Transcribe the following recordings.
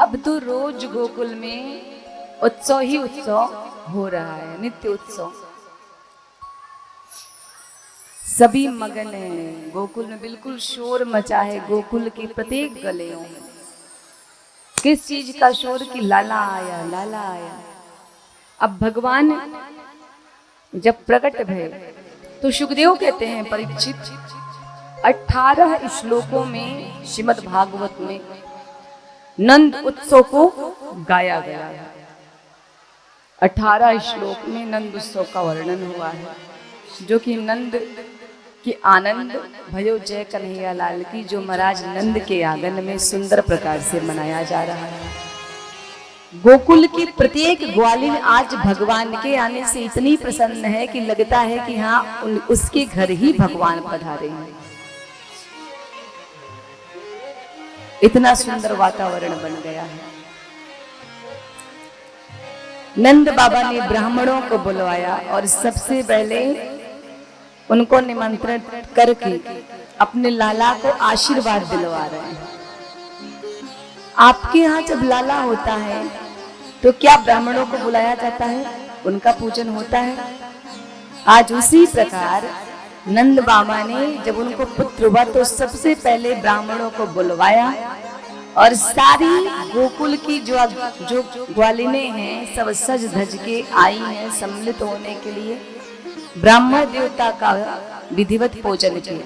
अब तो रोज गोकुल में उत्सव ही उत्सव हो रहा है, नित्य उत्सव। सभी मगन हैं, गोकुल में बिल्कुल शोर मचा है। गोकुल के प्रत्येक गलियों में किस चीज का शोर कि लाला आया, लाला आया। अब भगवान जब प्रकट भय तो सुखदेव कहते हैं परीक्षित 18 श्लोकों में श्रीमद् भागवत में नंद उत्सव को गाया गया है। 18 श्लोक में नंद उत्सव का वर्णन हुआ है, जो कि नंद की आनंद भयो जय कन्हैया लाल की, जो महाराज नंद के आंगन में सुंदर प्रकार से मनाया जा रहा है। गोकुल की प्रत्येक ग्वालिन आज भगवान के आने से इतनी प्रसन्न है कि लगता है कि हाँ उसके घर ही भगवान पधारे हैं। इतना सुंदर वातावरण बन गया है। नंद बाबा ने ब्राह्मणों को बुलवाया और सबसे पहले उनको निमंत्रण करके अपने लाला को आशीर्वाद दिलवा रहे हैं। आपके यहाँ जब लाला होता है तो क्या ब्राह्मणों को बुलाया जाता है, उनका पूजन होता है? आज उसी प्रकार नंद बाबा ने जब उनको पुत्र हुआ तो सबसे पहले ब्राह्मणों को बुलवाया और सारी गोकुल की जो ग्वालिनें हैं सब सज धज के आई हैं सम्मिलित होने के लिए। ब्राह्मण देवता का विधिवत पूजन किया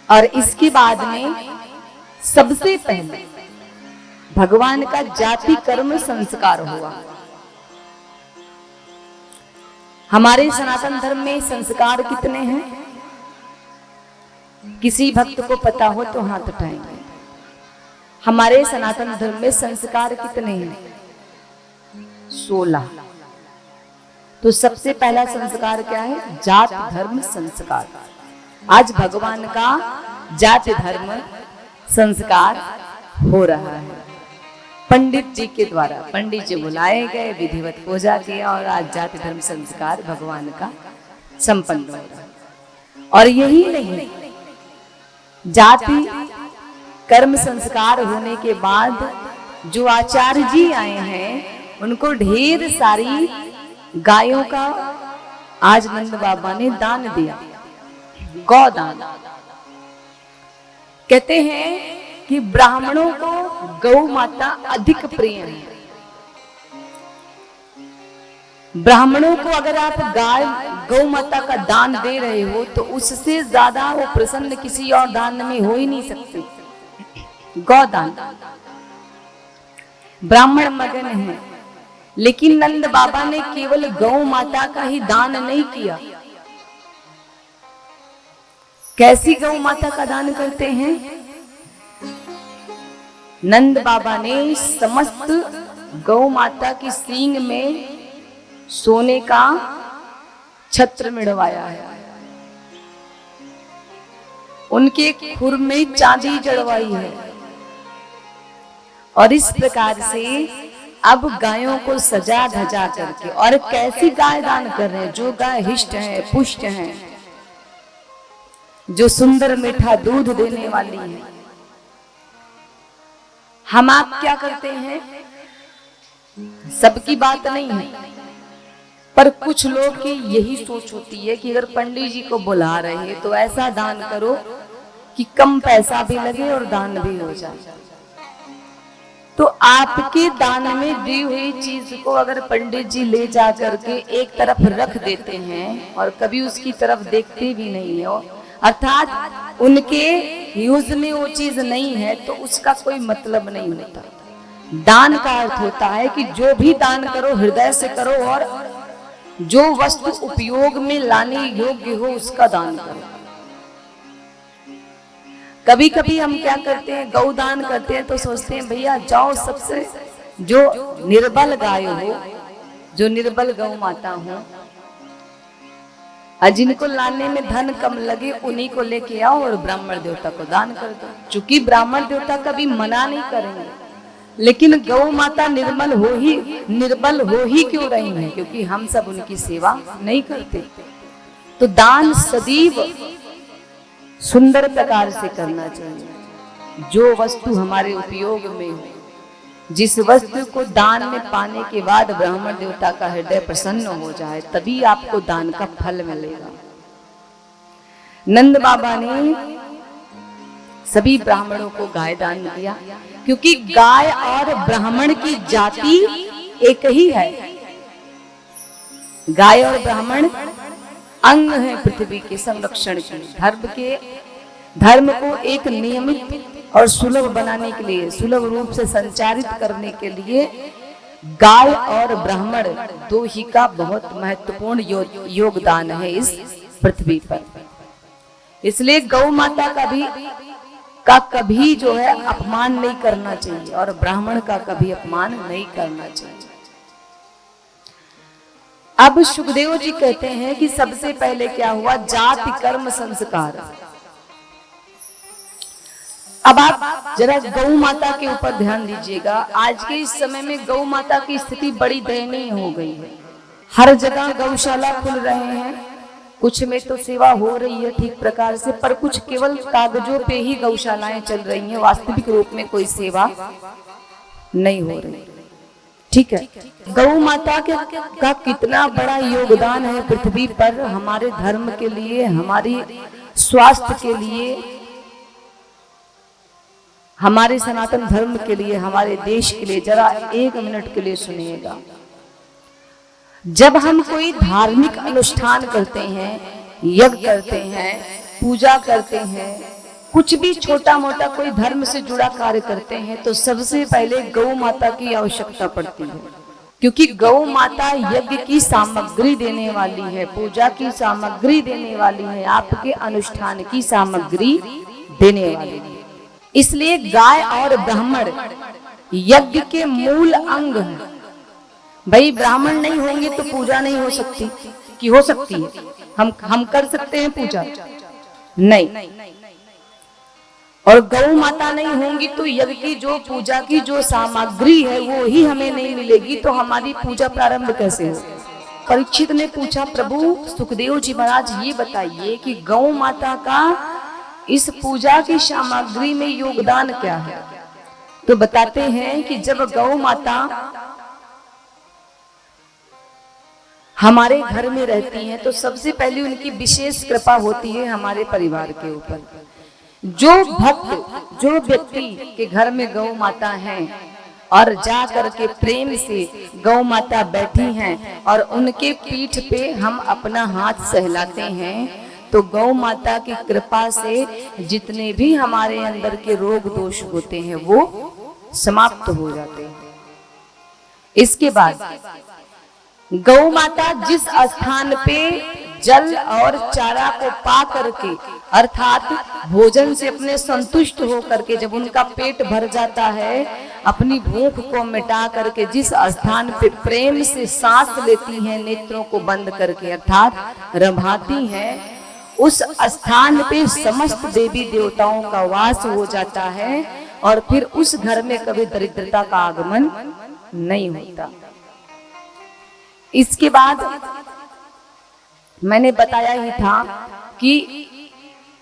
और इसके बाद में सबसे पहले भगवान का जाति कर्म संस्कार हुआ। हमारे सनातन धर्म में संस्कार कितने हैं? किसी भक्त को पता हो तो हाथ उठाएंगे। हमारे सनातन धर्म में संस्कार कितने हैं? 16। तो सबसे पहला संस्कार क्या है? जात धर्म संस्कार। आज भगवान का जाति धर्म संस्कार हो रहा है पंडित जी के द्वारा। पंडित जी बुलाए गए, विधिवत पूजा किया और आज जाति धर्म संस्कार भगवान का संपन्न हो रहा है। और यही नहीं, जाति कर्म संस्कार होने के बाद जो आचार्य जी आए हैं उनको ढेर सारी गायों का आज नंद बाबा ने दान दिया, गौदान। कहते हैं कि ब्राह्मणों को गौ माता अधिक प्रिय है। ब्राह्मणों को अगर आप गाय गौ माता का दान दे रहे हो तो उससे ज्यादा वो प्रसन्न किसी और दान में हो ही नहीं सकते। गौदान ब्राह्मण मगन है, लेकिन नंद बाबा ने केवल गौ माता का ही दान नहीं किया। कैसी गौ माता का दान करते हैं? नंद बाबा ने समस्त गौ माता की सींग में सोने का छत्र मिढ़वाया है, उनके खुर में चांदी जड़वाई है। और इस प्रकार से अब गायों को सजा धजा करके, और कैसी गाय दान कर रहे हैं? जो गाय हिष्ट है, पुष्ट है, जो सुंदर मीठा दूध देने वाली है। हम आप क्या करते हैं? सबकी बात नहीं है, पर कुछ लोग की यही सोच होती है कि अगर पंडित जी को बुला रहे हैं तो ऐसा दान करो कि कम पैसा भी लगे और दान भी हो जाए। तो आपके दान में दी हुई चीज को अगर पंडित जी ले जा करके एक तरफ रख देते हैं और कभी उसकी तरफ देखते भी नहीं हो, अर्थात उनके यूज में वो चीज नहीं है, तो उसका कोई मतलब नहीं होता। दान का अर्थ होता है कि जो भी दान करो हृदय से करो और जो वस्तु उपयोग में लाने योग्य हो उसका दान करो। कभी कभी हम क्या करते हैं, गौ दान करते हैं तो सोचते हैं भैया जाओ सबसे जो निर्बल गाय हो, जो निर्बल गौ माता हो, जिनको लाने में धन कम लगे उन्हीं को लेके आओ और ब्राह्मण देवता को दान कर दो। चूंकि ब्राह्मण देवता कभी मना नहीं करेंगे, लेकिन गौ माता निर्बल हो ही क्यों रही है? क्योंकि हम सब उनकी सेवा नहीं करते। तो दान सदैव सुंदर प्रकार से करना चाहिए। जो वस्तु हमारे उपयोग में हो, जिस वस्तु को दान में पाने के बाद ब्राह्मण देवता का हृदय प्रसन्न हो जाए, तभी आपको दान का फल मिलेगा। नंद बाबा ने सभी ब्राह्मणों को गाय दान दिया, क्योंकि गाय और ब्राह्मण की जाति एक ही है। गाय और ब्राह्मण अंग है पृथ्वी के संरक्षण के। धर्म को एक नियमित और सुलभ बनाने के लिए, सुलभ रूप से संचारित करने के लिए गाय और ब्राह्मण दो ही का बहुत महत्वपूर्ण योगदान है इस पृथ्वी पर। इसलिए गौ माता का कभी जो है अपमान नहीं करना चाहिए और ब्राह्मण का कभी अपमान नहीं करना चाहिए। अब सुखदेव जी कहते हैं कि सबसे पहले क्या हुआ, जाति कर्म संस्कार। अब आप जरा गौ माता के ऊपर ध्यान दीजिएगा। आज के इस समय में गौ माता की स्थिति बड़ी दयनीय हो गई है। हर जगह गौशाला खुल रहे हैं, कुछ में तो सेवा हो रही है ठीक प्रकार से, पर कुछ केवल कागजों पे ही गौशालाएं चल रही हैं, वास्तविक रूप में कोई सेवा नहीं हो रही। ठीक है, गौ माता का कितना बड़ा योगदान है पृथ्वी पर, हमारे धर्म के लिए, हमारी स्वास्थ्य के लिए, हमारे सनातन धर्म के लिए, हमारे देश के लिए। जरा एक मिनट के लिए सुनिएगा। जब हम कोई धार्मिक अनुष्ठान करते हैं, यज्ञ करते हैं, पूजा करते हैं, कुछ भी छोटा मोटा कोई धर्म से जुड़ा कार्य करते हैं, तो सबसे पहले गौ माता की आवश्यकता पड़ती है, क्योंकि गौ माता यज्ञ की सामग्री देने वाली है, पूजा की सामग्री देने वाली है, आपके अनुष्ठान की सामग्री देने वाली है। इसलिए गाय और ब्राह्मण यज्ञ के मूल अंग हैं। भाई ब्राह्मण नहीं होंगे तो पूजा नहीं हो सकती, कि हो सकती है? हम कर सकते हैं पूजा? नहीं। और गौ माता नहीं होंगी तो यज्ञ की जो पूजा की जो सामग्री है वो ही हमें नहीं मिलेगी, तो हमारी पूजा प्रारंभ कैसे हो? परीक्षित ने पूछा, प्रभु सुखदेव जी महाराज ये बताइए कि गौ माता का इस पूजा की सामग्री में योगदान क्या है? तो बताते हैं कि जब गौ माता हमारे घर में रहती हैं तो सबसे पहले उनकी विशेष कृपा होती है हमारे परिवार के ऊपर। जो भक्त, जो व्यक्ति के घर में गौ माता है और जा करके प्रेम से गौ माता बैठी हैं और उनके पीठ पे हम अपना हाथ सहलाते हैं, तो गौ माता की कृपा से जितने भी हमारे अंदर के रोग दोष होते हैं वो समाप्त हो जाते हैं। इसके बाद गौ माता जिस स्थान पे जल और चारा को पा करके, अर्थात भोजन से अपने संतुष्ट हो करके, जब उनका पेट भर जाता है, अपनी भूख को मिटा करके जिस स्थान पे प्रेम से सांस लेती हैं नेत्रों को बंद करके, अर्थात रमाती हैं, उस स्थान पे समस्त देवी देवताओं का वास हो जाता है और फिर उस घर में कभी दरिद्रता का आगमन नहीं होता। इसके बाद मैंने बताया ही था कि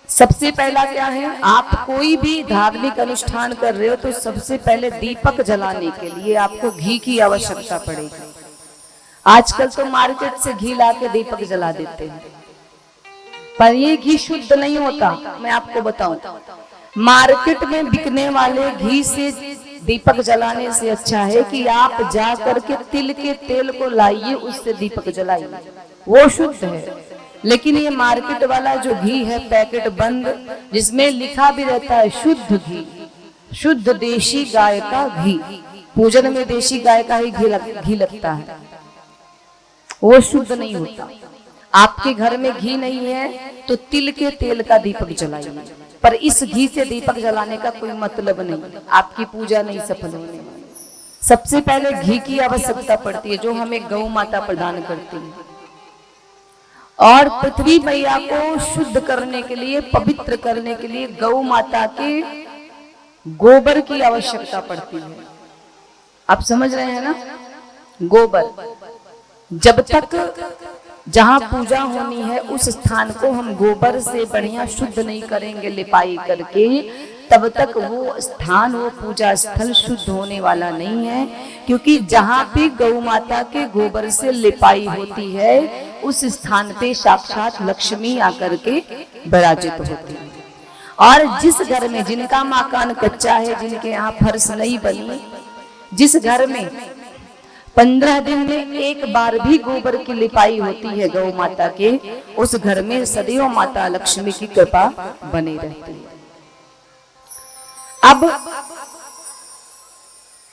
सबसे पहला क्या है, आप कोई भी धार्मिक अनुष्ठान कर रहे हो तो सबसे पहले दीपक जलाने के लिए आपको घी की आवश्यकता पड़ेगी। आजकल तो मार्केट से घी लाके दीपक जला देते हैं, पर ये घी शुद्ध नहीं होता। मैं आपको बताऊं, मार्केट में बिकने वाले घी से दीपक जलाने से अच्छा है कि आप जा करके तिल के तेल को लाइए, उससे दीपक जलाइए, वो शुद्ध है। लेकिन ये मार्केट वाला जो घी है पैकेट बंद, जिसमें लिखा भी रहता है शुद्ध घी, शुद्ध देशी गाय का घी, पूजन में देशी गाय का ही घी लगता है, वो शुद्ध नहीं होता। आपके घर में घी नहीं है तो तिल के तेल का दीपक जलाइए, पर इस घी से दीपक जलाने का कोई मतलब नहीं, आपकी पूजा नहीं सफल होने वाली। सबसे पहले घी की आवश्यकता पड़ती है, जो हमें गौ माता प्रदान करती है, और पृथ्वी मैया को शुद्ध करने के लिए, पवित्र करने के लिए गौ माता के गोबर की आवश्यकता पड़ती है। आप समझ रहे हैं ना? गोबर, जब तक जहाँ पूजा होनी है उस स्थान को हम गोबर से बढ़िया शुद्ध नहीं करेंगे लिपाई करके, तब तक वो स्थान, वो पूजा स्थल शुद्ध होने वाला नहीं है, क्योंकि जहाँ पे गौ माता के गोबर से लिपाई होती है उस स्थान पे साक्षात लक्ष्मी आकर के विराजित होती है। और जिस घर में, जिनका मकान कच्चा है, जिनके यहाँ फर्श नहीं बनी, जिस घर में 15 दिन में एक बार भी गोबर की लिपाई होती है गौ माता के, उस घर में सदैव माता लक्ष्मी की कृपा बनी रहती है। अब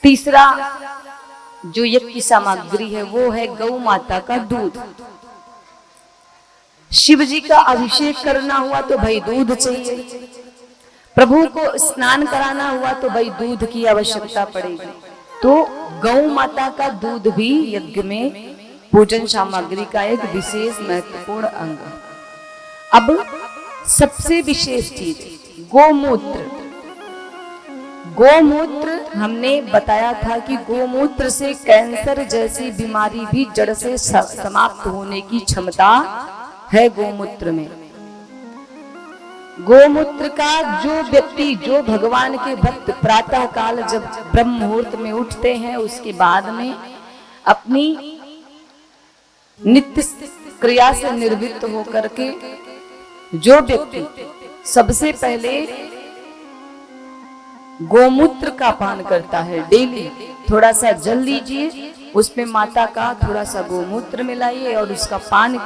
तीसरा जो यज्ञ की सामग्री है वो है गौ माता का दूध। शिव जी का अभिषेक करना हुआ तो भाई दूध चाहिए, प्रभु को स्नान कराना हुआ तो भाई दूध की आवश्यकता पड़ेगी। तो गौ माता का दूध भी यज्ञ में पूजन सामग्री का एक विशेष महत्वपूर्ण अंग है। अब सबसे विशेष चीज गोमूत्र। गोमूत्र हमने बताया था कि गोमूत्र से कैंसर जैसी बीमारी भी जड़ से समाप्त होने की क्षमता है गोमूत्र में। गोमूत्र का जो व्यक्ति, जो भगवान के भक्त प्रातः काल जब ब्रह्म मुहूर्त में उठते हैं, उसके बाद में अपनी नित्य क्रिया से निर्वृत्त होकर के जो व्यक्ति सबसे पहले गोमूत्र का पान करता है, डेली थोड़ा सा जल लीजिए, उसमें माता का थोड़ा सा गोमूत्र मिलाइए और उसका पान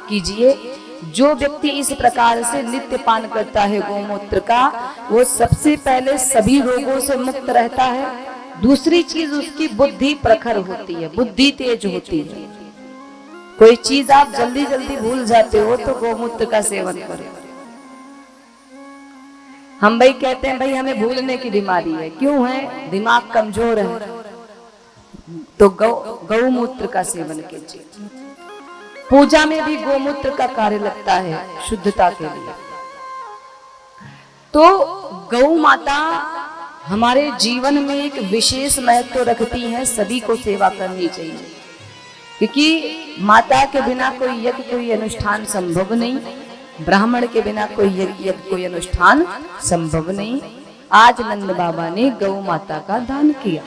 कीजिए। जो व्यक्ति इस प्रकार से नित्य पान करता है गोमूत्र का, वो सबसे पहले सभी रोगों से मुक्त रहता है। दूसरी चीज, उसकी बुद्धि प्रखर होती है, बुद्धि तेज होती है। कोई चीज आप जल्दी जल्दी भूल जाते हो तो गोमूत्र का सेवन करो। हम भाई कहते हैं भाई हमें भूलने की बीमारी है, क्यों है? दिमाग कमजोर है, तो गौमूत्र का सेवन कीजिए। पूजा में भी गोमूत्र का कार्य लगता है शुद्धता के लिए। तो गौ माता हमारे जीवन में एक विशेष महत्व रखती है, सभी को सेवा करनी चाहिए, क्योंकि माता के बिना कोई यज्ञ, कोई अनुष्ठान संभव नहीं, ब्राह्मण के बिना कोई यज्ञ, कोई अनुष्ठान संभव नहीं। आज नंद बाबा ने गौ माता का दान किया।